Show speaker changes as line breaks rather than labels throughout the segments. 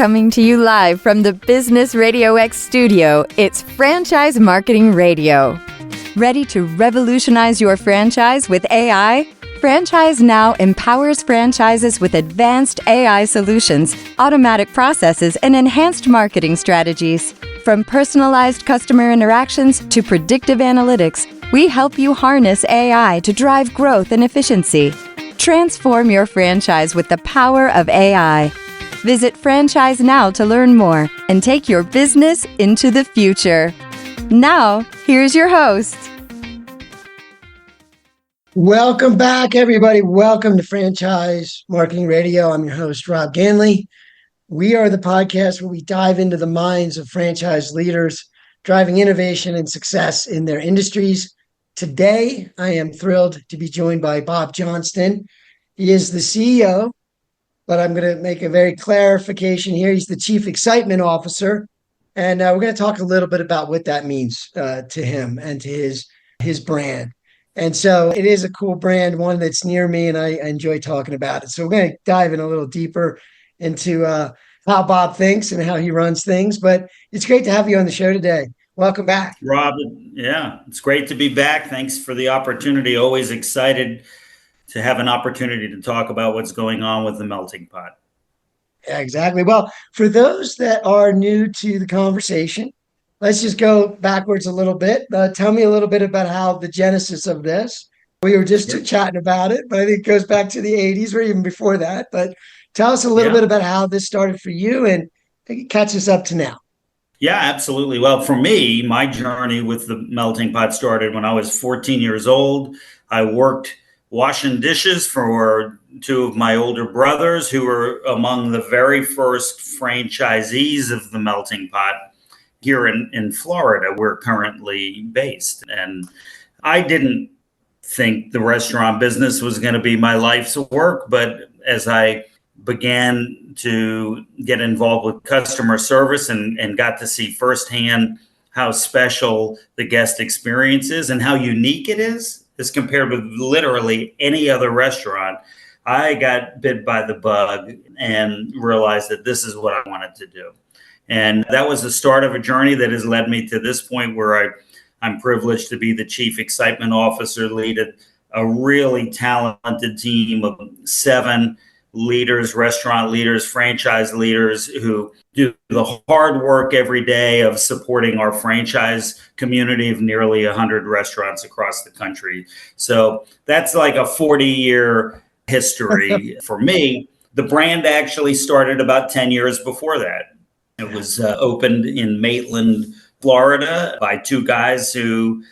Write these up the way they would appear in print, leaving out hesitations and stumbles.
Coming to you live from the Business Radio X studio, it's Franchise Marketing Radio. Ready to revolutionize your franchise with AI? Franchise Now empowers franchises with advanced AI solutions, automatic processes, and enhanced marketing strategies. From personalized customer interactions to predictive analytics, we help you harness AI to drive growth and efficiency. Transform your franchise with the power of AI. Visit Franchise Now to learn more and take your business into the future. Now, here's your host.
Welcome back, everybody. Welcome to Franchise Marketing Radio. I'm your host, Rob Ganley. We are the podcast where we dive into the minds of franchise leaders, driving innovation and success in their industries. Today, I am thrilled to be joined by Bob Johnston. He is the CEO, but I'm going to make a very clarification here. He's the Chief Excitement Officer, and we're going to talk a little bit about what that means to him and to his brand. And so it is a cool brand, one that's near me, and I enjoy talking about it. So we're going to dive in a little deeper into how Bob thinks and how he runs things. But it's great to have you on the show today. Welcome back.
Rob, yeah, it's great to be back. Thanks for the opportunity. Always excited to have an opportunity to talk about what's going on with the melting pot.
Yeah, exactly. Well, for those that are new to the conversation, let's just go backwards a little bit. Tell me a little bit about how the genesis of this. We were just chatting about it, but I think it goes back to the 80s or even before that. But tell us a little bit about how this started for you and catch us up to now.
Yeah, absolutely. Well, for me, my journey with the melting pot started when I was 14 years old. I worked washing dishes for two of my older brothers who were among the very first franchisees of the melting pot here in Florida. We're currently based. And I didn't think the restaurant business was going to be my life's work. But as I began to get involved with customer service and got to see firsthand how special the guest experience is and how unique it is as compared with literally any other restaurant, I got bit by the bug and realized that this is what I wanted to do. And that was the start of a journey that has led me to this point where I'm privileged to be the Chief Excitement Officer, lead a really talented team of 7 leaders, restaurant leaders, franchise leaders who do the hard work every day of supporting our franchise community of nearly 100 restaurants across the country. So that's like a 40-year history for me. The brand actually started about 10 years before that. It was opened in Maitland, Florida by 2 guys who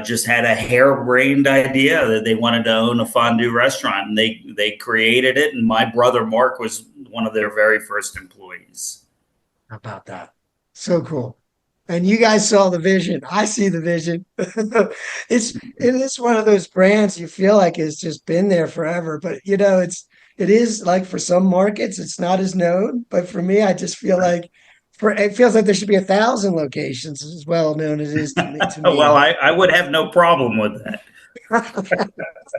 just had a harebrained idea that they wanted to own a fondue restaurant, and they created it. And my brother Mark was one of their very first employees.
How about that? So cool. And you guys saw the vision. I see the vision. It's one of those brands you feel like it's just been there forever. But it is like for some markets it's not as known. But for me, I just feel like it feels like there should be 1,000 locations as well known as it is to me.
Well, I would have no problem with that.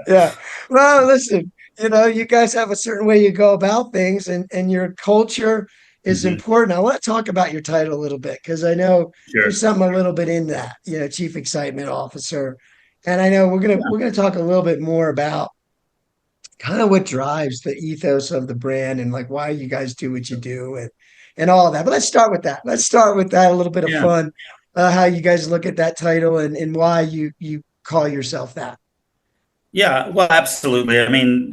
Yeah. Well, listen, you guys have a certain way you go about things, and your culture is important. I want to talk about your title a little bit because I know there's something a little bit in that, Chief Excitement Officer. And I know we're gonna talk a little bit more about kind of what drives the ethos of the brand and like why you guys do what you do and all of that. But let's start with that. Let's start with that, a little bit of fun, how you guys look at that title and why you call yourself that.
Yeah, well, absolutely. I mean,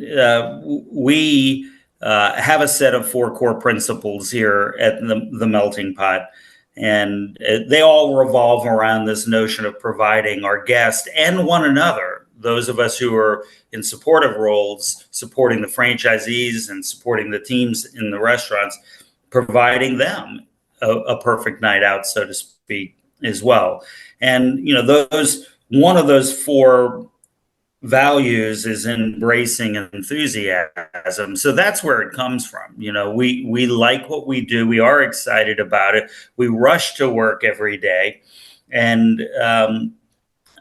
we have a set of 4 core principles here at the Melting Pot, and they all revolve around this notion of providing our guests and one another, those of us who are in supportive roles, supporting the franchisees and supporting the teams in the restaurants, providing them a perfect night out, so to speak, as well. And, one of those 4 values is embracing enthusiasm. So that's where it comes from. We like what we do. We are excited about it. We rush to work every day. And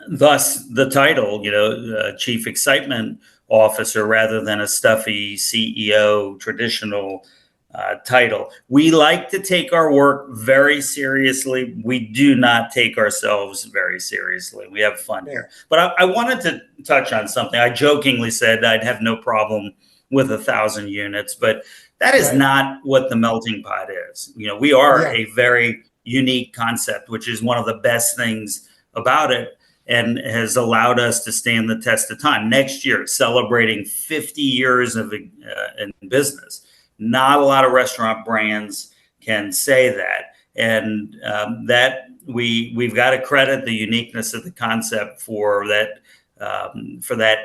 thus the title, Chief Excitement Officer, rather than a stuffy CEO, traditional title. We like to take our work very seriously. We do not take ourselves very seriously. We have fun here. But I wanted to touch on something. I jokingly said I'd have no problem with 1,000 units, but that is not what the melting pot is. We are a very unique concept, which is one of the best things about it and has allowed us to stand the test of time. Next year, celebrating 50 years of in business. Not a lot of restaurant brands can say that, and that we've got to credit the uniqueness of the concept for that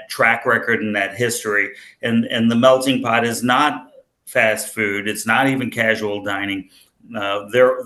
track record and that history. And the melting pot is not fast food. It's not even casual dining. We're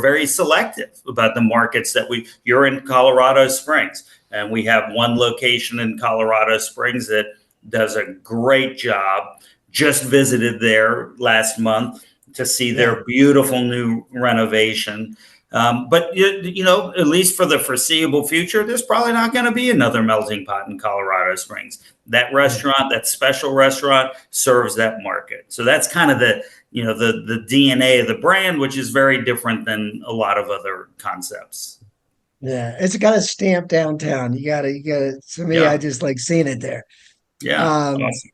very selective about the markets that you're in Colorado Springs, and we have one location in Colorado Springs that does a great job. Just visited there last month to see their beautiful new renovation. But at least for the foreseeable future, there's probably not going to be another melting pot in Colorado Springs. That restaurant, that special restaurant, serves that market. So that's kind of the DNA of the brand, which is very different than a lot of other concepts.
Yeah, it's got a stamp downtown. You gotta. To me, I just like seeing it there.
Yeah, awesome.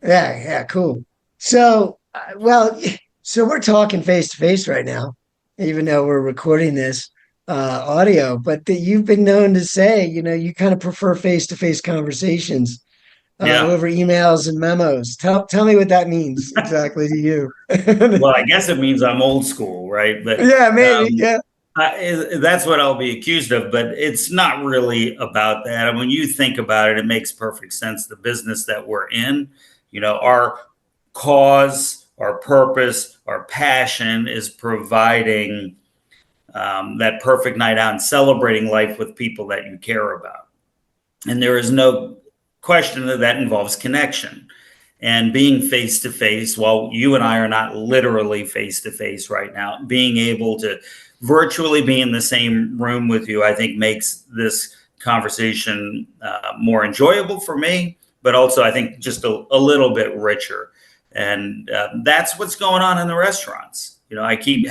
Yeah, cool. So, so we're talking face to face right now, even though we're recording this audio. But you've been known to say, you kind of prefer face to face conversations over emails and memos. Tell me what that means exactly to you.
Well, I guess it means I'm old school, right? But
yeah, maybe.
That's what I'll be accused of, but it's not really about that. And when you think about it, it makes perfect sense. The business that we're in, our cause, our purpose, our passion is providing that perfect night out and celebrating life with people that you care about. And there is no question that involves connection and being face to face. While you and I are not literally face to face right now, being able to virtually be in the same room with you, I think makes this conversation more enjoyable for me, but also I think just a little bit richer. And that's what's going on in the restaurants. I keep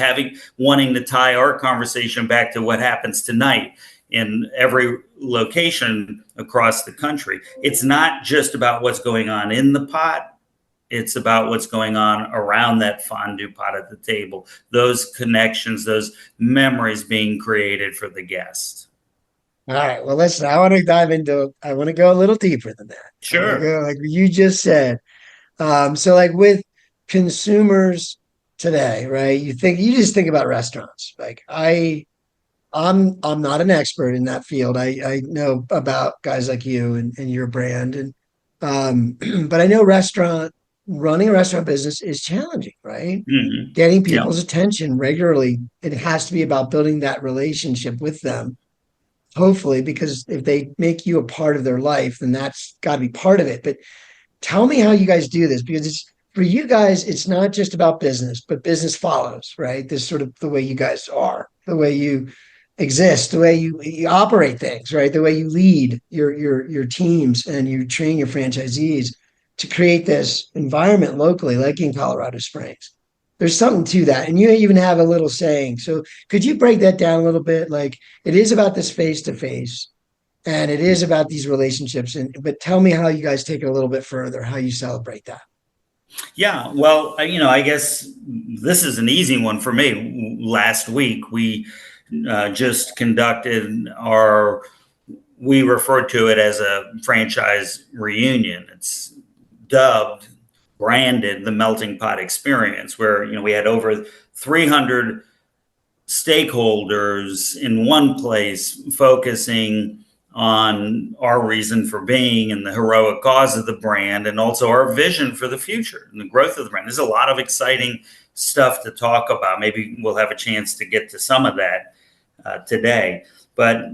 wanting to tie our conversation back to what happens tonight in every location across the country. It's not just about what's going on in the pot. It's about what's going on around that fondue pot at the table, those connections, those memories being created for the guest.
All right. Well, listen, I want to go a little deeper than that.
Sure.
Like you just said. So like with consumers today, right? You just think about restaurants. Like I'm not an expert in that field. I know about guys like you and your brand. And but I know running a restaurant business is challenging, right?
Mm-hmm.
Getting people's attention regularly. It has to be about building that relationship with them. Hopefully, because if they make you a part of their life, then that's got to be part of it. But tell me how you guys do this, because for you guys, it's not just about business, but business follows, right? This sort of the way you guys are, the way you exist, the way you operate things, right? The way you lead your teams and you train your franchisees to create this environment locally, like in Colorado Springs. There's something to that. And you even have a little saying. So could you break that down a little bit? Like it is about this face to face and it is about these relationships. But tell me how you guys take it a little bit further, how you celebrate that.
Yeah, well, I guess this is an easy one for me. Last week, we just conducted we refer to it as a franchise reunion. It's branded the Melting Pot Experience, where we had over 300 stakeholders in one place focusing on our reason for being and the heroic cause of the brand, and also our vision for the future and the growth of the brand. There's a lot of exciting stuff to talk about. Maybe we'll have a chance to get to some of that today. But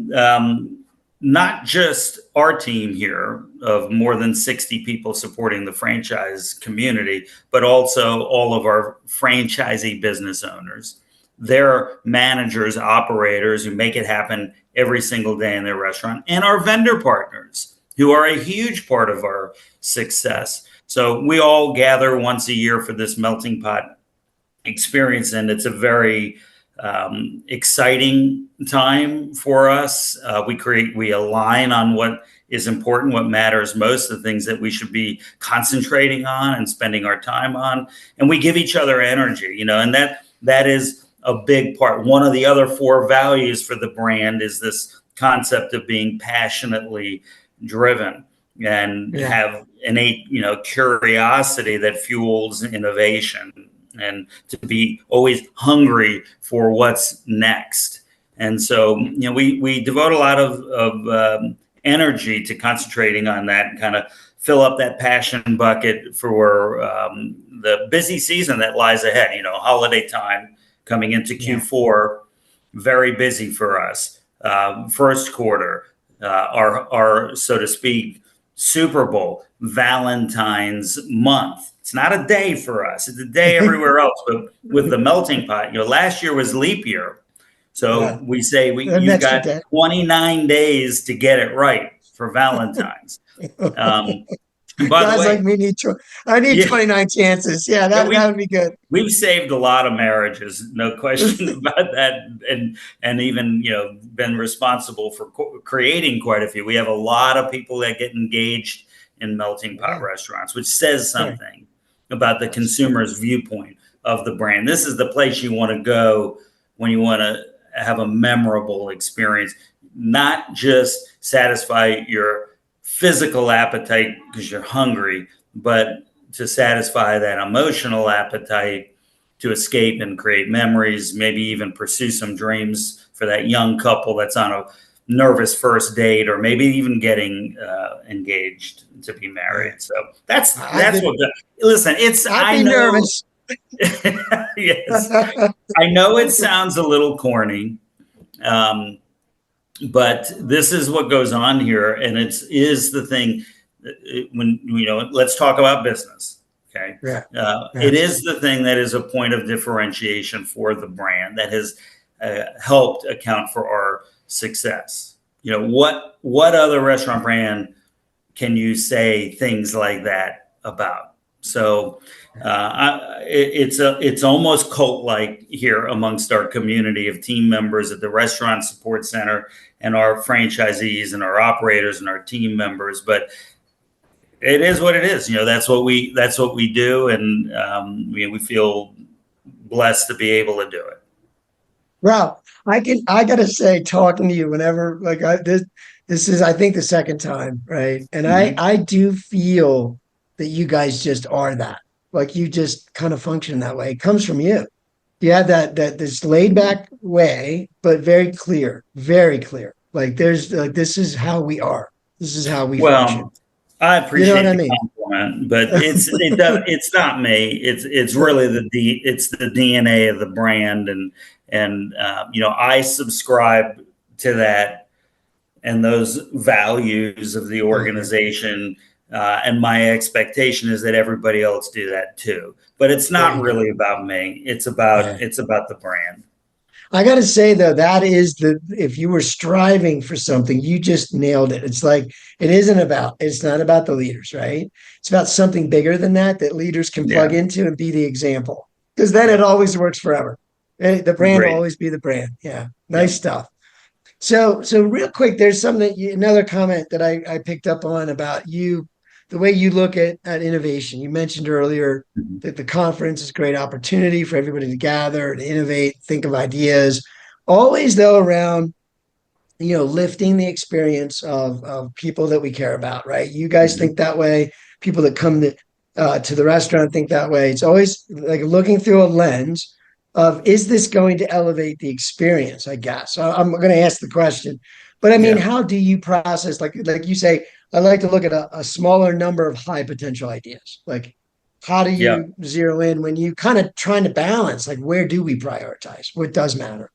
not just our team here of more than 60 people supporting the franchise community, but also all of our franchisee business owners, their managers, operators who make it happen every single day in their restaurant, and our vendor partners who are a huge part of our success. So we all gather once a year for this melting pot experience, and it's a very exciting time for us. We align on what is important, what matters most, the things that we should be concentrating on and spending our time on, and we give each other energy, and that is a big part. One of the other 4 values for the brand is this concept of being passionately driven and have innate, curiosity that fuels innovation, and to be always hungry for what's next. And so, we devote a lot of energy to concentrating on that and kind of fill up that passion bucket for the busy season that lies ahead. Holiday time coming into Q4, very busy for us. First quarter, our so to speak, Super Bowl, Valentine's month. It's not a day for us. It's a day everywhere else. But with the melting pot, last year was leap year. So we say you've got 29 days to get it right for Valentine's.
Guys like me need 29 chances. Yeah, that would be good.
We've saved a lot of marriages, no question about that, and even been responsible for creating quite a few. We have a lot of people that get engaged in melting pot restaurants, which says something about the consumer's viewpoint of the brand. This is the place you want to go when you want to have a memorable experience, not just satisfy your physical appetite because you're hungry, but to satisfy that emotional appetite to escape and create memories, maybe even pursue some dreams for that young couple that's on a nervous first date, or maybe even getting engaged to be married. So that's what. Listen,
I'd be nervous.
Yes, I know it sounds a little corny. But this is what goes on here, and is the thing when let's talk about business. Okay, it is the thing that is a point of differentiation for the brand that has helped account for our success. What other restaurant brand can you say things like that about? So it's almost cult-like here amongst our community of team members at the Restaurant Support Center and our franchisees and our operators and our team members. But it is what it is. That's what we do, and we feel blessed to be able to do it.
Well, I gotta say, talking to you whenever this is, I think, the second time, right? And I do feel that you guys just are that. Like, you just kind of function that way. It comes from you. You have this laid back way, but very clear, very clear. Like, this is how we are. This is how we function.
I appreciate the compliment, but it's not me. It's really the DNA of the brand, and I subscribe to that and those values of the organization. And my expectation is that everybody else do that too. But it's not really about me. It's about the brand.
I got to say, though, if you were striving for something, you just nailed it. It's like, it's not about the leaders, right? It's about something bigger than that leaders can plug into and be the example. Because then it always works forever. The brand will always be the brand. Yeah. Nice stuff. So real quick, there's another comment that I picked up on about you, the way you look at innovation. You mentioned earlier that the conference is a great opportunity for everybody to gather and innovate, think of ideas, always though around, lifting the experience of people that we care about, right? You guys think that way. People that come to the restaurant think that way. It's always like looking through a lens of, is this going to elevate the experience, I guess. So I'm going to ask the question, but I mean, how do you process, like you say, I like to look at a smaller number of high potential ideas. Like, how do you zero in when you kind of trying to balance, like, where do we prioritize? What does matter?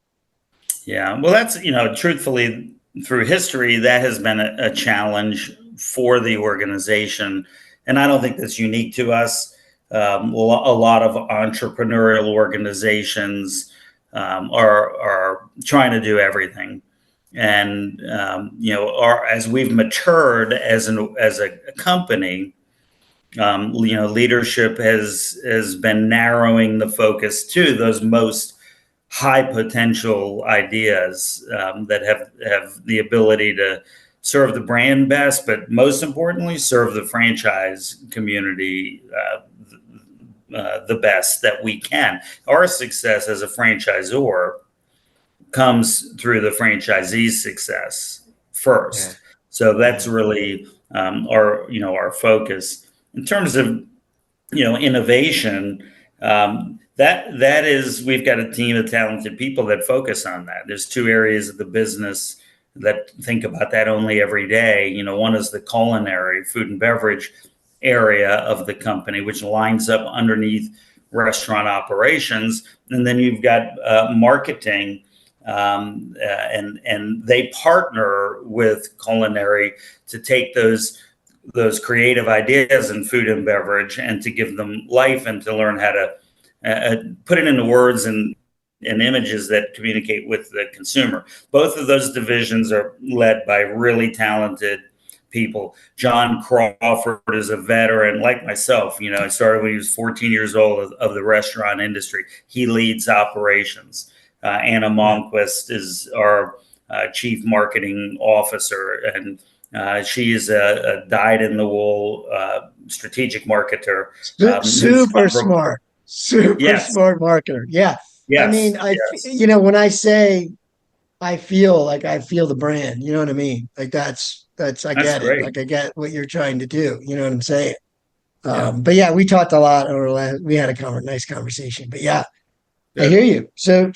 Yeah, well, that's, truthfully, through history, that has been a challenge for the organization. And I don't think that's unique to us. A lot of entrepreneurial organizations are trying to do everything. And as we've matured as a company, leadership has been narrowing the focus to those most high potential ideas that have the ability to serve the brand best, but most importantly, serve the franchise community the best that we can. Our success as a franchisor comes through the franchisee's success first.
Yeah.
So that's really our focus in terms of innovation. That is, we've got a team of talented people that focus on that. There's two areas of the business that think about that only every day. One is the culinary, food and beverage area of the company, which lines up underneath restaurant operations, and then you've got marketing, and they partner with culinary to take those creative ideas in food and beverage and to give them life and to learn how to put it into words and images that communicate with the consumer. Both of those divisions are led by really talented people. John Crawford is a veteran like myself. I started when he was 14 years old of the restaurant industry. He leads operations. Anna Malmquist is our chief marketing officer, and she is a dyed-in-the-wool strategic marketer.
Super smart marketer. Yeah.
Yes.
I mean, when I say I feel the brand, you know what I mean? Like that's I get it. Like I get what you're trying to do. You know what I'm saying? But yeah, we talked a lot we had a nice conversation, but yeah, I hear you. So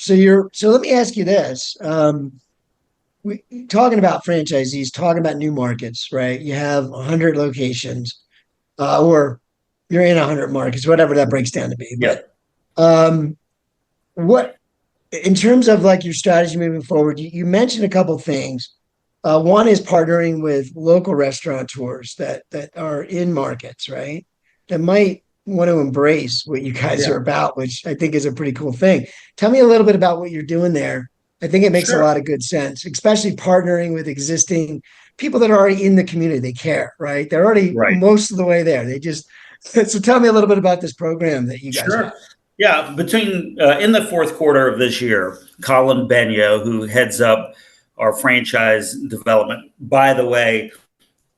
let me ask you this. We talking about franchisees, talking about new markets, right? You have 100 locations, or you're in 100 markets, whatever that breaks down to be. But what, in terms of like your strategy moving forward, you mentioned a couple of things. One is partnering with local restaurateurs that are in markets, right? That might want to embrace what you guys are about, which I think is a pretty cool thing. Tell me a little bit about what you're doing there. I think it makes a lot of good sense, especially partnering with existing people that are already in the community. They care, right? They're already most of the way there. So tell me a little bit about this program that you guys have.
Yeah, between in the fourth quarter of this year, Colin Benyo, who heads up our franchise development, by the way,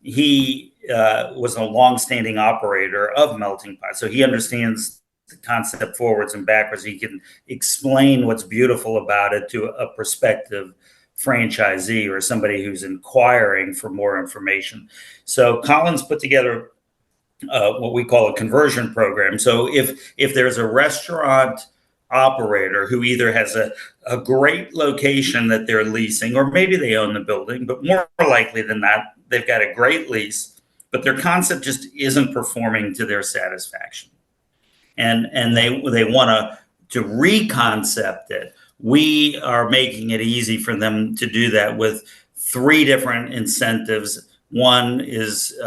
he was a longstanding operator of Melting Pot, so he understands the concept forwards and backwards. He can explain what's beautiful about it to a prospective franchisee or somebody who's inquiring for more information. So Colin's put together what we call a conversion program. So if there's a restaurant operator who either has a great location that they're leasing, or maybe they own the building, but more likely than not, they've got a great lease, but their concept just isn't performing to their satisfaction, and they want to reconcept it. We are making it easy for them to do that with 3 different incentives. One is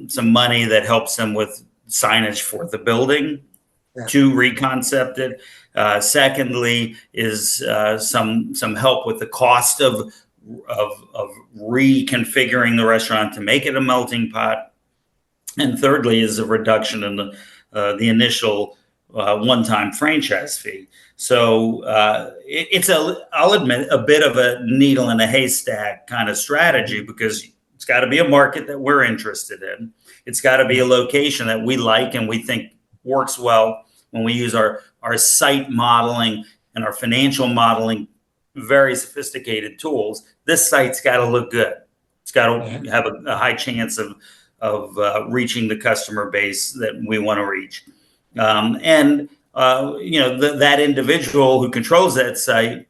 some money that helps them with signage for the building to reconcept it. Secondly is some help with the cost of reconfiguring the restaurant to make it a melting pot. And thirdly is a reduction in the initial one-time franchise fee. So it's I'll admit, a bit of a needle in a haystack kind of strategy, because it's got to be a market that we're interested in. It's got to be a location that we like and we think works well when we use our site modeling and our financial modeling, very sophisticated tools. This site's got to look good. It's got to have a high chance of reaching the customer base that we want to reach. That individual who controls that site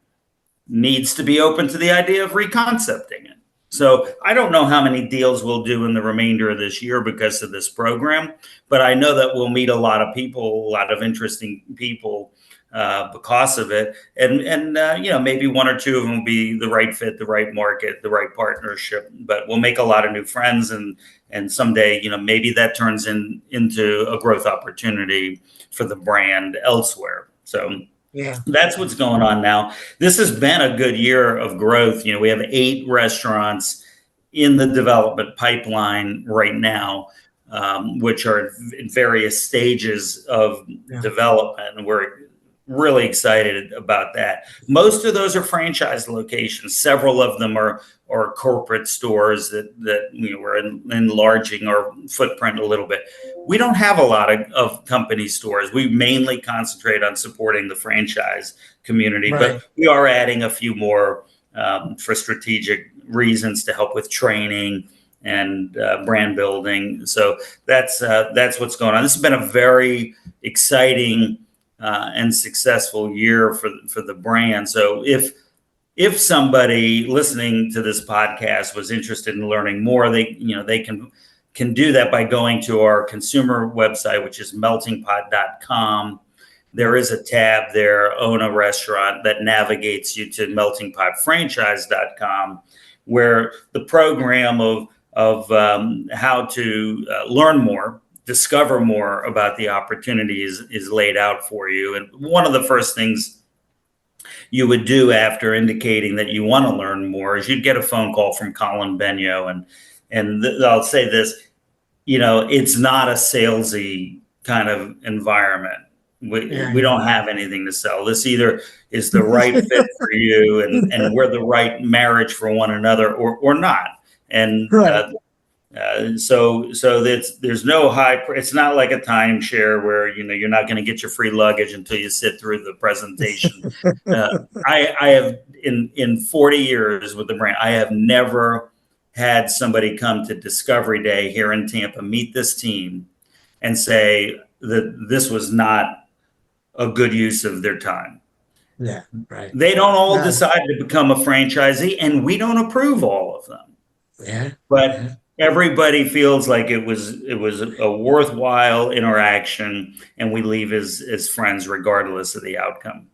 needs to be open to the idea of reconcepting it. So I don't know how many deals we'll do in the remainder of this year because of this program, but I know that we'll meet a lot of people, a lot of interesting people because of it. And maybe 1 or 2 of them will be the right fit, the right market, the right partnership, but we'll make a lot of new friends, and someday, maybe that turns into a growth opportunity for the brand elsewhere. So
Yeah.
That's what's going on now. This has been a good year of growth. We have 8 restaurants in the development pipeline right now, which are in various stages of development. And we're really excited about that. Most of those are franchise locations. Several of them are corporate stores that we're enlarging our footprint a little bit. We don't have a lot of company stores. We mainly concentrate on supporting the franchise community, but we are adding a few more for strategic reasons to help with training and brand building. So that's what's going on. This has been a very exciting and successful year for the brand. So if somebody listening to this podcast was interested in learning more, they can do that by going to our consumer website, which is meltingpot.com. There is a tab there, Own a Restaurant, that navigates you to meltingpotfranchise.com, where the program of how to learn more, discover more about the opportunity is laid out for you. And one of the first things you would do after indicating that you want to learn more is you'd get a phone call from Colin Benyo. And I'll say this, it's not a salesy kind of environment. We don't have anything to sell. This either is the right fit for you and we're the right marriage for one another or not. And so there's no high. It's not like a timeshare where you're not going to get your free luggage until you sit through the presentation. I have in 40 years with the brand, I have never had somebody come to Discovery Day here in Tampa, meet this team, and say that this was not a good use of their time.
Yeah, right.
They don't all decide to become a franchisee, and we don't approve all of them.
Yeah,
but everybody feels like it was a worthwhile interaction, and we leave as friends regardless of the outcome.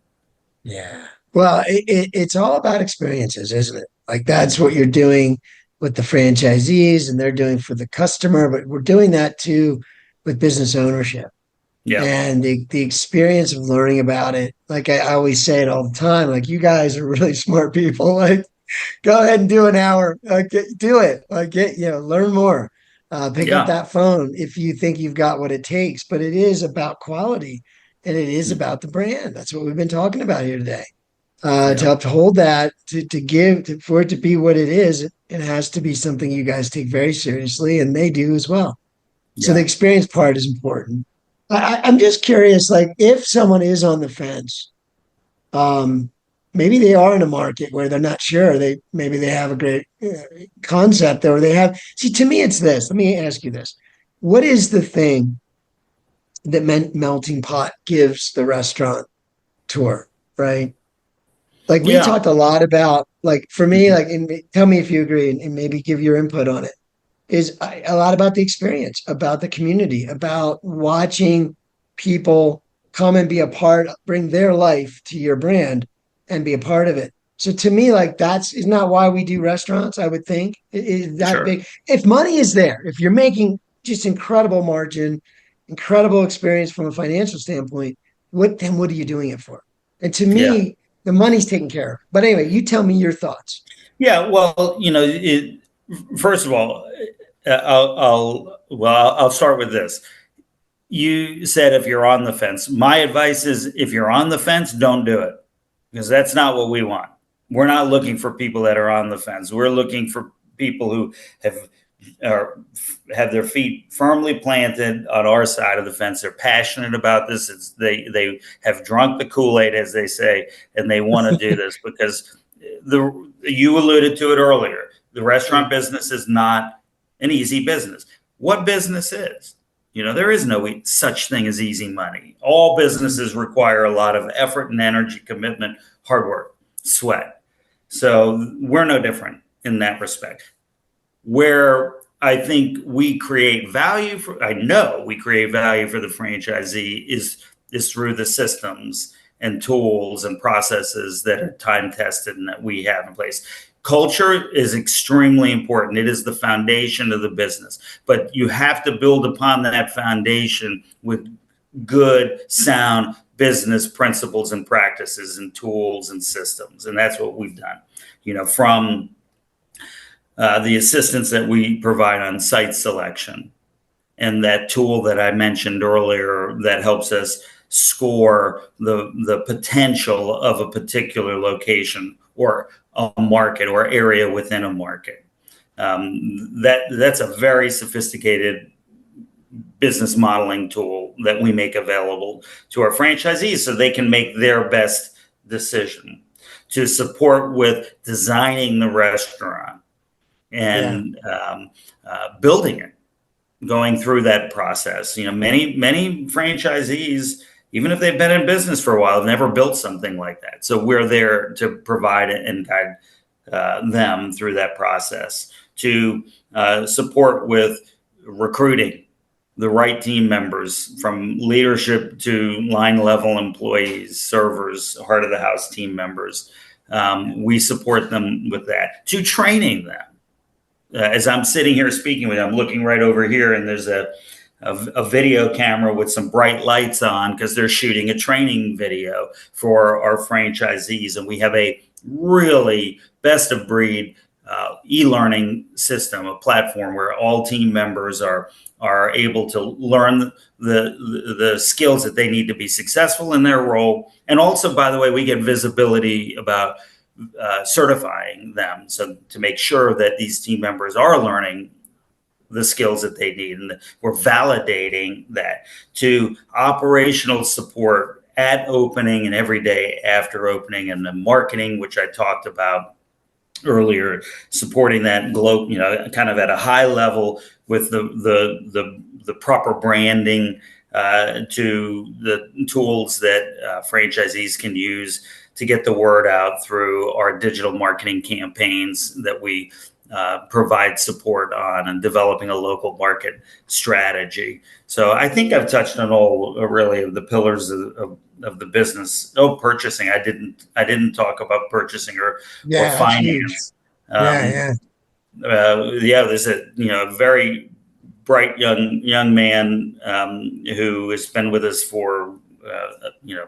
Yeah. Well, it's all about experiences, isn't it? Like that's what you're doing with the franchisees, and they're doing for the customer. But we're doing that too with business ownership.
Yeah.
And the experience of learning about it. Like I always say it all the time. Like you guys are really smart people. Like go ahead and do an hour. Do it. Learn more. Pick up that phone if you think you've got what it takes. But it is about quality, and it is about the brand. That's what we've been talking about here today. To uphold that, for it to be what it is, it has to be something you guys take very seriously, and they do as well. Yeah. So the experience part is important. I'm just curious, like if someone is on the fence, maybe they are in a market where they're not sure. Maybe they have a great concept, or they have. See, to me, it's this. Let me ask you this: what is the thing that Melting Pot gives the restaurant tour? Right? Like we talked a lot about. Like for me, tell me if you agree, and maybe give your input on it. Is a lot about the experience, about the community, about watching people come and be a part, bring their life to your brand and be a part of it. So to me, like is not why we do restaurants, I would think. Is that big? If money is there, if you're making just incredible margin, incredible experience from a financial standpoint, what are you doing it for? And to me, the money's taken care of. But anyway, you tell me your thoughts.
Yeah, well, first of all, I'll start with this. You said if you're on the fence. My advice is if you're on the fence, don't do it, because that's not what we want. We're not looking for people that are on the fence. We're looking for people who have their feet firmly planted on our side of the fence. They're passionate about this. They have drunk the Kool-Aid, as they say, and they want to do this because you alluded to it earlier. The restaurant business is not an easy business. What business is? There is no such thing as easy money. All businesses require a lot of effort and energy, commitment, hard work, sweat. So we're no different in that respect. Where I think we create value I know we create value for the franchisee is through the systems and tools and processes that are time tested and that we have in place. Culture is extremely important. It is the foundation of the business, but you have to build upon that foundation with good, sound business principles and practices and tools and systems. And that's what we've done, from the assistance that we provide on site selection and that tool that I mentioned earlier that helps us score the potential of a particular location or a market or area within a market. That's a very sophisticated business modeling tool that we make available to our franchisees so they can make their best decision to support with designing the restaurant and building it, going through that process. Many franchisees, even if they've been in business for a while, have never built something like that. So we're there to provide and guide them through that process, to support with recruiting the right team members, from leadership to line level employees, servers, heart of the house team members. We support them with that, to training them. As I'm sitting here speaking with you, I'm looking right over here, and there's a video camera with some bright lights on because they're shooting a training video for our franchisees. And we have a really best of breed e-learning system, a platform where all team members are able to learn the skills that they need to be successful in their role. And also, by the way, we get visibility about certifying them, so to make sure that these team members are learning the skills that they need, and we're validating that, to operational support at opening and every day after opening, and the marketing, which I talked about earlier, supporting that kind of at a high level with the proper branding, to the tools that franchisees can use to get the word out through our digital marketing campaigns that we provide support on, and developing a local market strategy. So I think I've touched on all really of the pillars of the business. Oh, purchasing. I didn't talk about purchasing or finance. There's a very bright young man who has been with us for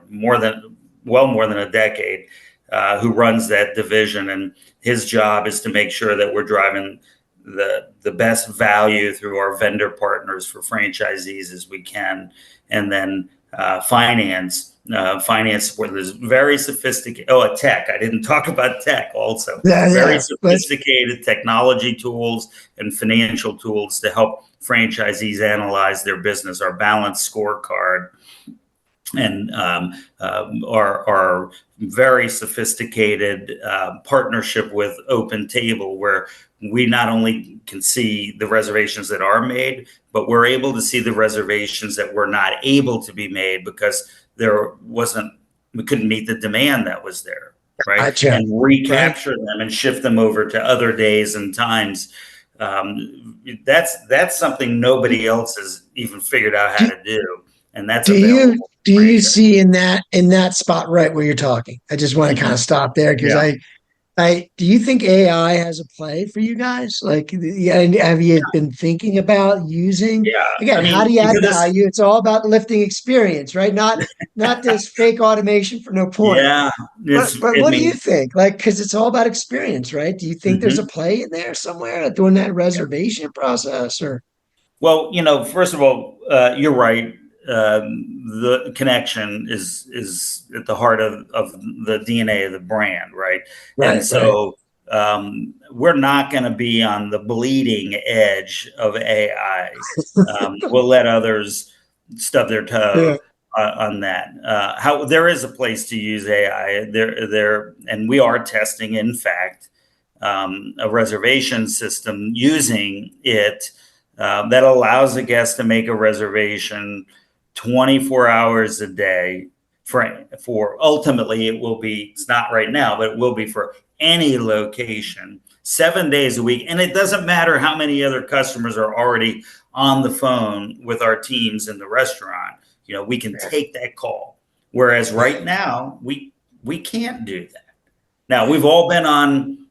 more than a decade, who runs that division, and his job is to make sure that we're driving the best value through our vendor partners for franchisees as we can. And then finance support. There's very sophisticated, tech. I didn't talk about tech also. Very sophisticated technology tools and financial tools to help franchisees analyze their business, our balanced scorecard, and our very sophisticated partnership with Open Table, where we not only can see the reservations that are made, but we're able to see the reservations that were not able to be made because we couldn't meet the demand that was there, right? Gotcha. And recapture them and shift them over to other days and times. That's something nobody else has even figured out how to do, and that's available.
Do you see in that spot right where you're talking? I just want to kind of stop there because do you think AI has a play for you guys? Like, have you been thinking about using? Yeah. Again, how do you add value? It's all about lifting experience, right? Not this fake automation for no point. Yeah. But what do you think? Like, because it's all about experience, right? Do you think there's a play in there somewhere during that reservation process, or?
Well, first of all, you're right. The connection is at the heart of the DNA of the brand, right? And so we're not going to be on the bleeding edge of AI. We'll let others stub their toe on that. There is a place to use AI there, and we are testing, in fact, a reservation system using it that allows a guest to make a reservation 24 hours a day for ultimately it's not right now, but it will be for any location, 7 days a week. And it doesn't matter how many other customers are already on the phone with our teams in the restaurant. We can take that call. Whereas right now we can't do that. Now, we've all been on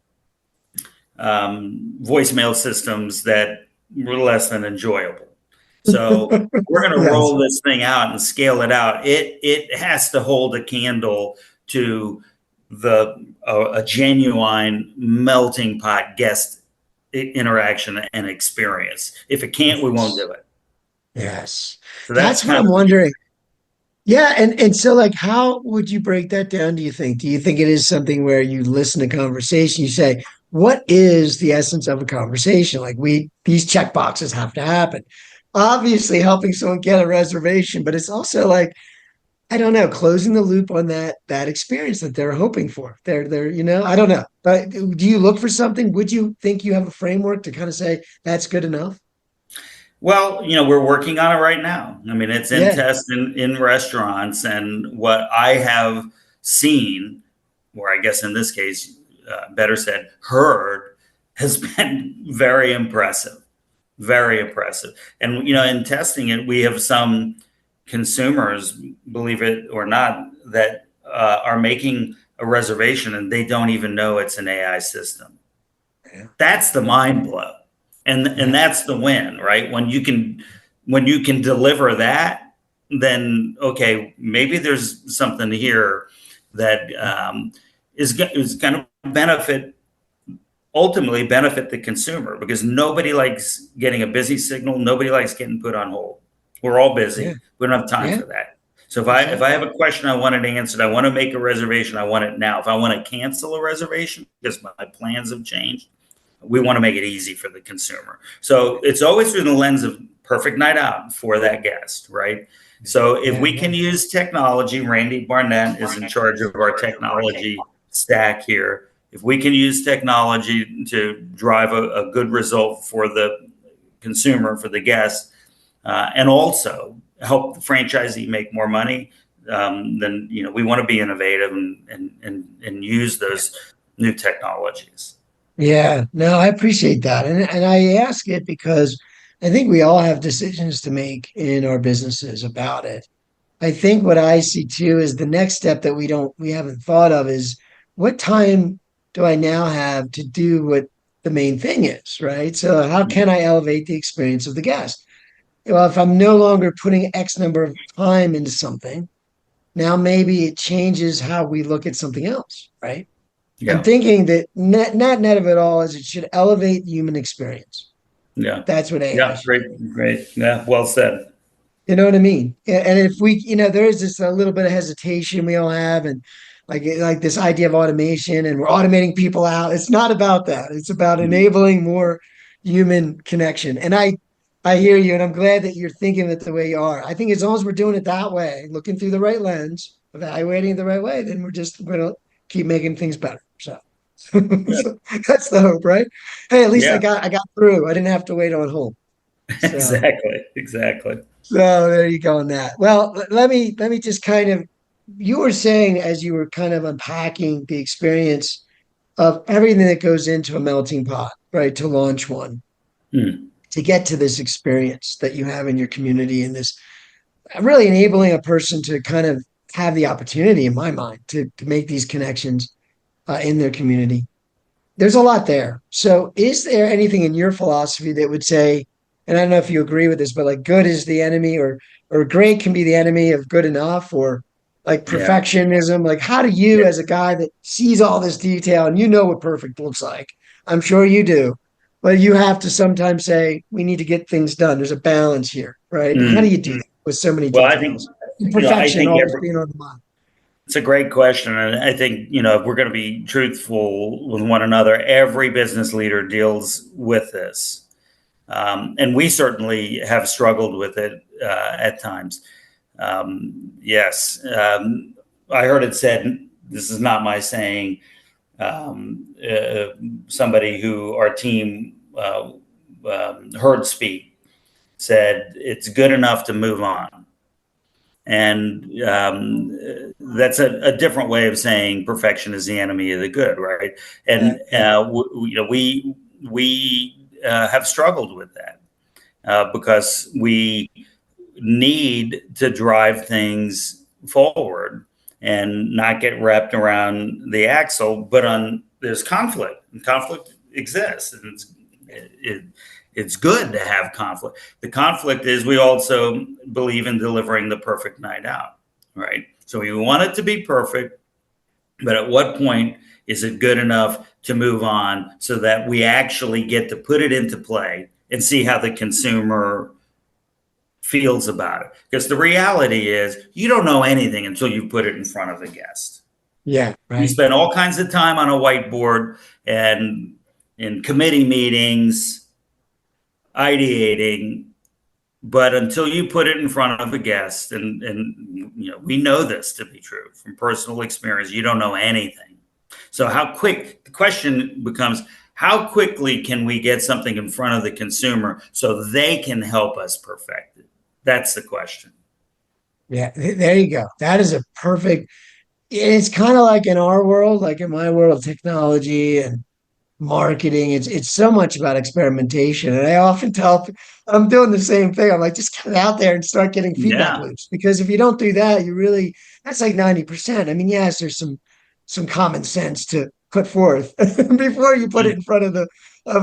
voicemail systems that were less than enjoyable. So we're going to
Yes.
roll this thing out and scale it out. It has to hold a candle to a genuine melting pot guest interaction and experience. If it can't, we won't do it.
Yes.
So that's
That's what
kind of
I'm wondering. Yeah, and so like how would you break that down, do you think? Do you think it is something where you listen to conversation, you say, what is the essence of a conversation? Like these check boxes have to happen. Obviously helping someone get a reservation, but it's also like, I don't know, closing the loop on that experience that they're hoping for. I don't know. But do you look for something? Would you think you have a framework to kind of say that's good enough?
Well, we're working on it right now. I mean, it's in
Yeah.
test in restaurants, and what I have seen, or I guess in this case, better said, heard, has been very impressive, very impressive. And in testing it, we have some consumers, believe it or not, that are making a reservation and they don't even know it's an AI system.
Yeah.
That's the mind blow, and
Yeah.
that's the win, right? When you can deliver that, then okay, maybe there's something here that is going to ultimately benefit the consumer, because nobody likes getting a busy signal. Nobody likes getting put on hold. We're all
Yeah.
busy. We don't have time
Yeah.
for that. So if I
Exactly.
have a question I want it answered, I want to make a reservation, I want it now. If I want to cancel a reservation because my plans have changed, we want to make it easy for the consumer. So it's always through the lens of perfect night out for that guest, right? So if
Yeah.
we can use technology, Randy Barnett is in charge of our technology stack here. If we can use technology to drive a good result for the consumer, for the guest, and also help the franchisee make more money, then we want to be innovative and use those new technologies.
Yeah, no, I appreciate that. And I ask it because I think we all have decisions to make in our businesses about it. I think what I see too is the next step that we haven't thought of is what time do I now have to do what the main thing is, right? So how can I elevate the experience of the guest? Well, if I'm no longer putting X number of time into something, now maybe it changes how we look at something else, right? I'm
Yeah.
thinking that net of it all is it should elevate the human experience.
Yeah.
That's what AI
Yeah.
should do.
Great. Great. Yeah. Well said.
You know what I mean? And if we, there is this a little bit of hesitation we all have, and like this idea of automation, and we're automating people out. It's not about that. It's about enabling more human connection. And I hear you, and I'm glad that you're thinking of it the way you are. I think as long as we're doing it that way, looking through the right lens, evaluating it the right way, then we're just going to keep making things better. So,
Good.
so that's the hope, right? Hey, at least
Yeah.
I got through. I didn't have to wait on hold. So.
Exactly. Exactly.
So there you go on that. Well, let me just kind of you were saying as you were kind of unpacking the experience of everything that goes into a melting pot, right? To launch one,
Hmm.
to get to this experience that you have in your community and this really enabling a person to kind of have the opportunity, in my mind, to make these connections in their community. There's a lot there. So, is there anything in your philosophy that would say, and I don't know if you agree with this, but like good is the enemy, or great can be the enemy of good enough, or like
Yeah.
perfectionism? Like, how do you,
Yeah.
as a guy that sees all this detail and you know what perfect looks like, I'm sure you do, but you have to sometimes say we need to get things done. There's a balance here, right? How do
Hmm.
you do that with so many
Well, I think
details? And
I
perfection
think
always being on the mind.
it's a great question, and I think if we're going to be truthful with one another, every business leader deals with this, and we certainly have struggled with it at times. Yes, I heard it said. This is not my saying. Somebody who our team heard speak said it's good enough to move on. And that's a different way of saying perfection is the enemy of the good, right?
Yeah,
And
yeah,
we have struggled with that because we need to drive things forward and not get wrapped around the axle. But there's conflict, and conflict exists, and It's good to have conflict. The conflict is we also believe in delivering the perfect night out, right? So we want it to be perfect, but at what point is it good enough to move on so that we actually get to put it into play and see how the consumer feels about it? Because the reality is you don't know anything until you put it in front of a guest.
Yeah,
You
right.
spend all kinds of time on a whiteboard and in committee meetings, ideating, but until you put it in front of a guest, and we know this to be true from personal experience, you don't know anything. So the question becomes, how quickly can we get something in front of the consumer so they can help us perfect it? That's the question.
Yeah, there you go. That is a perfect. It's kind of like in our world, like in my world, technology and marketing. It's so much about experimentation. And I often tell I'm doing the same thing. I'm like, just get out there and start getting feedback
Yeah.
loops. Because if you don't do that, that's like 90%. I mean, yes, there's some common sense to put forth before you put it in front of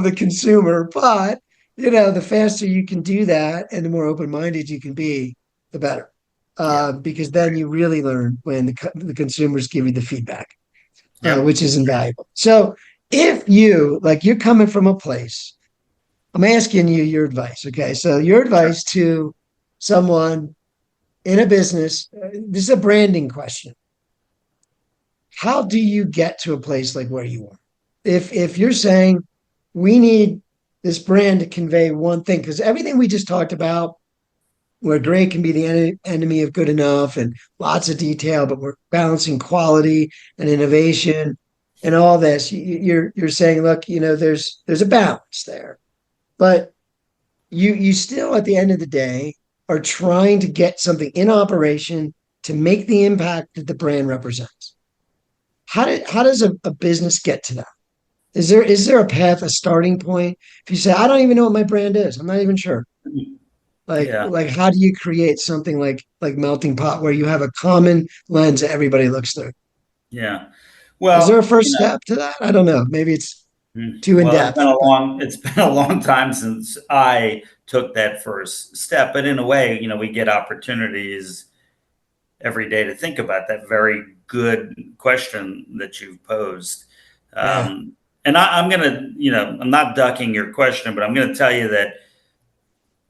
the consumer. But the faster you can do that and the more open-minded you can be, the better.
Yeah.
Because then you really learn when the consumers give you the feedback,
Yep.
which is invaluable. So if you're coming from a place, I'm asking you your advice. Okay. So your advice to someone in a business, this is a branding question. How do you get to a place like where you are? If you're saying we need this brand to convey one thing, because everything we just talked about, where great can be the enemy of good enough and lots of detail, but we're balancing quality and innovation and all this. You're saying, look, there's a balance there, but you still at the end of the day are trying to get something in operation to make the impact that the brand represents. How does a business get to that? Is there a path, a starting point? If you say, I don't even know what my brand is, I'm not even sure.
Yeah.
Like how do you create something like Melting Pot where you have a common lens that everybody looks through?
Yeah.
Is there a
Well,
first step to that? I don't know. Maybe it's too in
well,
depth.
it's been a long time since I took that first step, but in a way, we get opportunities every day to think about that very good question that you've posed.
Yeah.
And I'm going to, I'm not ducking your question, but I'm going to tell you that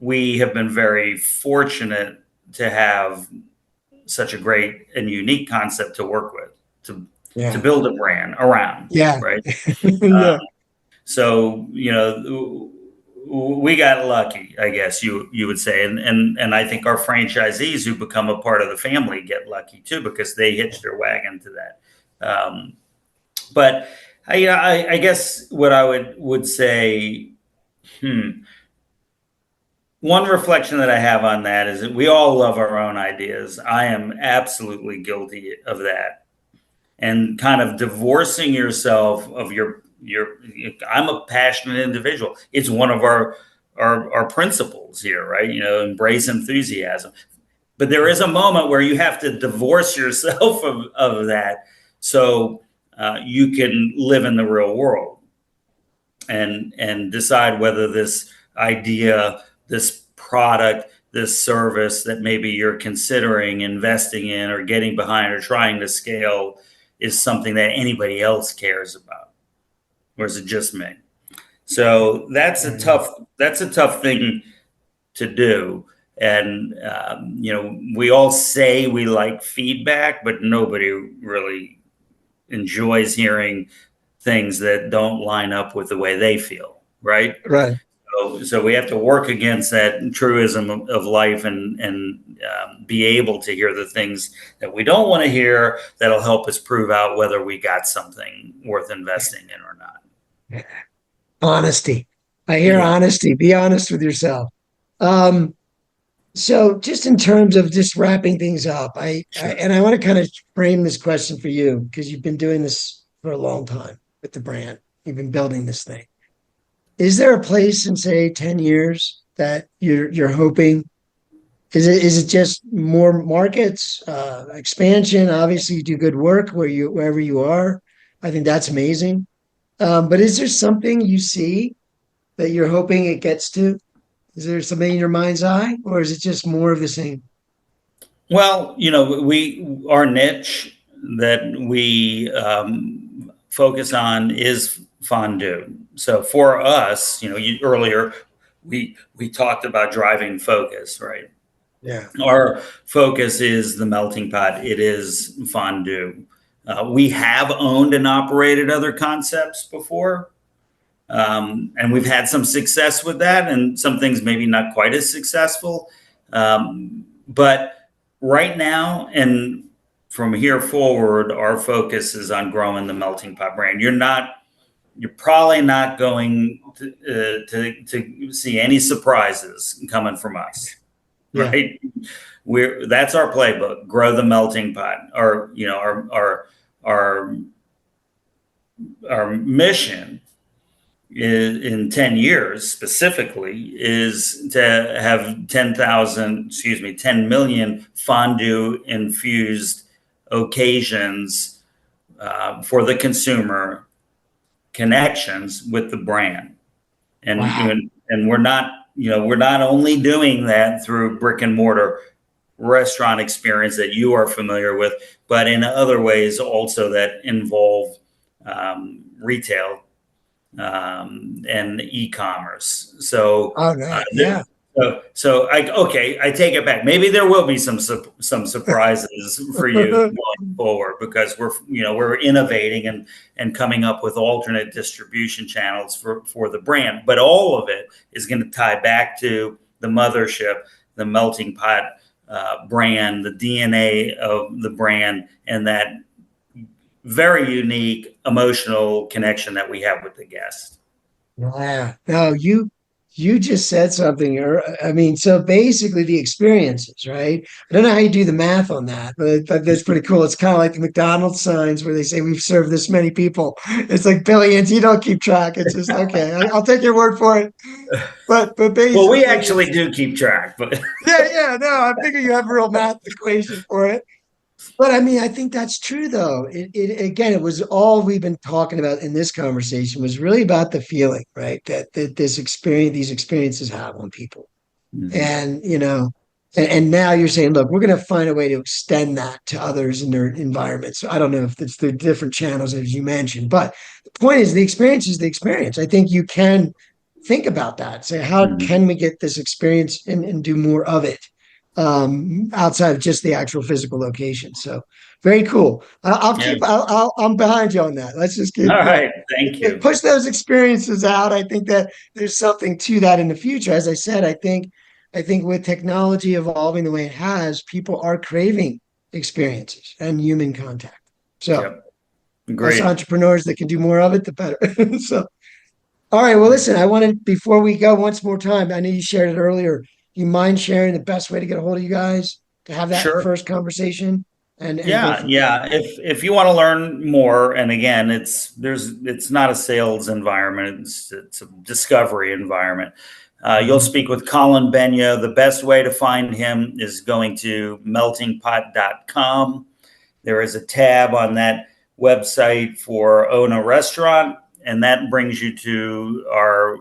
we have been very fortunate to have such a great and unique concept to work with, to
Yeah.
build a brand around,
Yeah.
right?
Yeah.
So, we got lucky, I guess you would say, and I think our franchisees who become a part of the family get lucky too because they hitch their wagon to that. But I guess what I would say, one reflection that I have on that is that we all love our own ideas. I am absolutely guilty of that, and kind of divorcing yourself of your I'm a passionate individual. It's one of our principles here, right? Embrace enthusiasm. But there is a moment where you have to divorce yourself of that so you can live in the real world and decide whether this idea, this product, this service that maybe you're considering investing in or getting behind or trying to scale is something that anybody else cares about, or is it just me? So that's a tough thing to do. And we all say we like feedback, but nobody really enjoys hearing things that don't line up with the way they feel, right?
Right.
So we have to work against that truism of life and be able to hear the things that we don't want to hear that'll help us prove out whether we got something worth investing in or not.
Honesty. I hear
Yeah.
honesty. Be honest with yourself. Um, so just in terms of just wrapping things up,
Sure.
and I want to kind of frame this question for you because you've been doing this for a long time with the brand. You've been building this thing. Is there a place in say 10 years that you're hoping? Is it just more markets, expansion? Obviously, you do good work wherever you are. I think that's amazing. But is there something you see that you're hoping it gets to? Is there something in your mind's eye, or is it just more of the same?
Well, our niche that we focus on is fondue. So for us, earlier we talked about driving focus, right?
Yeah.
Our focus is the melting pot. It is fondue. We have owned and operated other concepts before, and we've had some success with that, and some things maybe not quite as successful. But right now, and from here forward, our focus is on growing the melting pot brand. You're probably not going to see any surprises coming from us,
Yeah.
right? That's our playbook. Grow the melting pot. Our mission is, in 10 years specifically, is to have 10 million fondue infused occasions for the consumer, connections with the brand. and
Wow.
and we're not only doing that through brick and mortar restaurant experience that you are familiar with, but in other ways also that involve retail and e-commerce. So,
Oh, no. Yeah.
I take it back. Maybe there will be some surprises for you going forward, because we're innovating and coming up with alternate distribution channels for the brand. But all of it is going to tie back to the mothership, the melting pot brand, the DNA of the brand, and that very unique emotional connection that we have with the guest.
Yeah. No, you just said something. Or I mean, so basically the experiences, right? I don't know how you do the math on that, but that's pretty cool. It's kind of like the McDonald's signs where they say we've served this many people. It's like billions. You don't keep track. It's just okay. I'll take your word for it. But
Well, we
basically,
actually do keep track, but
yeah. No, I figure you have a real math equation for it. But I mean, I think that's true, though. It again, it was all we've been talking about in this conversation was really about the feeling, right? That this experience, these experiences have on people,
Mhm.
and and now you're saying, look, we're going to find a way to extend that to others in their environments. So I don't know if it's the different channels as you mentioned, but the point is, the experience is the experience. I think you can think about that. Say, how
Mhm.
can we get this experience and do more of it? Outside of just the actual physical location. So very cool.
Yeah.
I'm behind you on that. Let's just
All
get,
right. Thank you.
push those experiences out. I think that there's something to that in the future. As I said, I think with technology evolving the way it has, people are craving experiences and human contact. So
Yep.
us
Great.
entrepreneurs that can do more of it, the better. So all right. Well, listen, I wanted, before we go once more time, I know you shared it earlier. You mind sharing the best way to get a hold of you guys to have that
Sure.
first conversation and go
Yeah,
from there?
yeah. If you want to learn more, and again, it's not a sales environment; it's a discovery environment. You'll
Mhm.
speak with Colin Benya. The best way to find him is going to meltingpot.com. There is a tab on that website for own a restaurant, and that brings you to our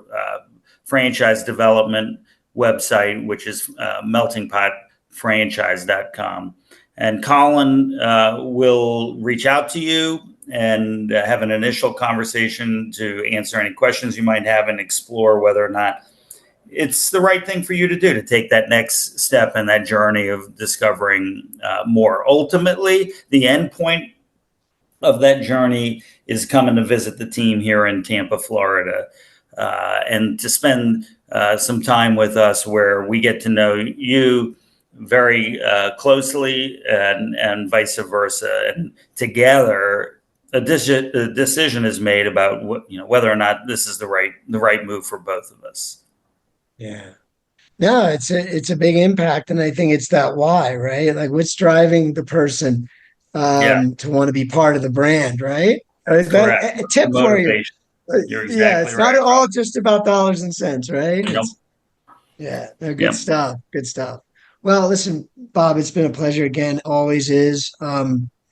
franchise development website, which is meltingpotfranchise.com. And Colin will reach out to you and have an initial conversation to answer any questions you might have and explore whether or not it's the right thing for you to do, to take that next step in that journey of discovering more. Ultimately, the end point of that journey is coming to visit the team here in Tampa, Florida, and to spend some time with us where we get to know you very closely, and vice versa. And together, a decision is made about whether or not this is the right move for both of us.
Yeah. No, it's a big impact, and I think it's that why, right? Like what's driving the person
Yeah,
to want to be part of the brand, right? Is that
correct.
a tip for you?
Motivation. You're
Yeah,
exactly
it's not
right,
all just about dollars and cents, right?
Rob.
It's yeah, no, good
Yep.
stuff. Good stuff. Well, listen, Bob, it's been a pleasure again. Always is.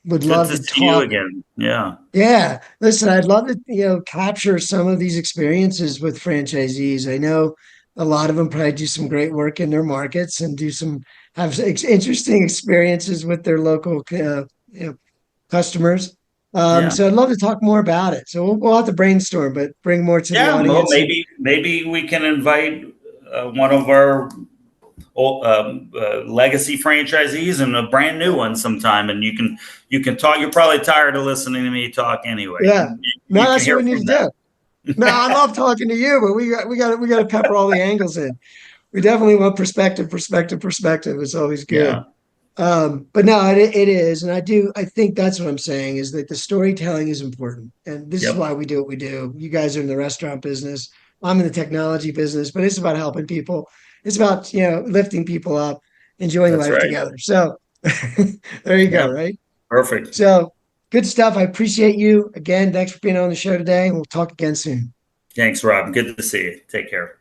would
Good
love
to
to
see you
talk.
again. Yeah.
Yeah, listen, I'd love to, capture some of these experiences with franchisees. I know a lot of them probably do some great work in their markets and have interesting experiences with their local, customers.
Yeah.
So I'd love to talk more about it. So we'll have to brainstorm, but bring more to the
Yeah. Well,
audience. And
maybe we can invite one of our legacy franchisees and a brand new one sometime, and you can talk. You're probably tired of listening to me talk anyway.
yeah, no,
You can
that's what
hear
we need
from
to do. No, I
them.
love talking to you, but we got to pepper all the angles in. We definitely want perspective, perspective, perspective. It's always good.
Yeah.
But no, it is. And I think that's what I'm saying is that the storytelling is important. And this is
Yep.
why we do what we do. You guys are in the restaurant business. I'm in the technology business, but it's about helping people. It's about, lifting people up, enjoying
That's
life
right.
together. So there you go.
Yeah.
Right.
Perfect.
So good stuff. I appreciate you again. Thanks for being on the show today. And we'll talk again soon.
Thanks, Rob. Good to see you. Take care.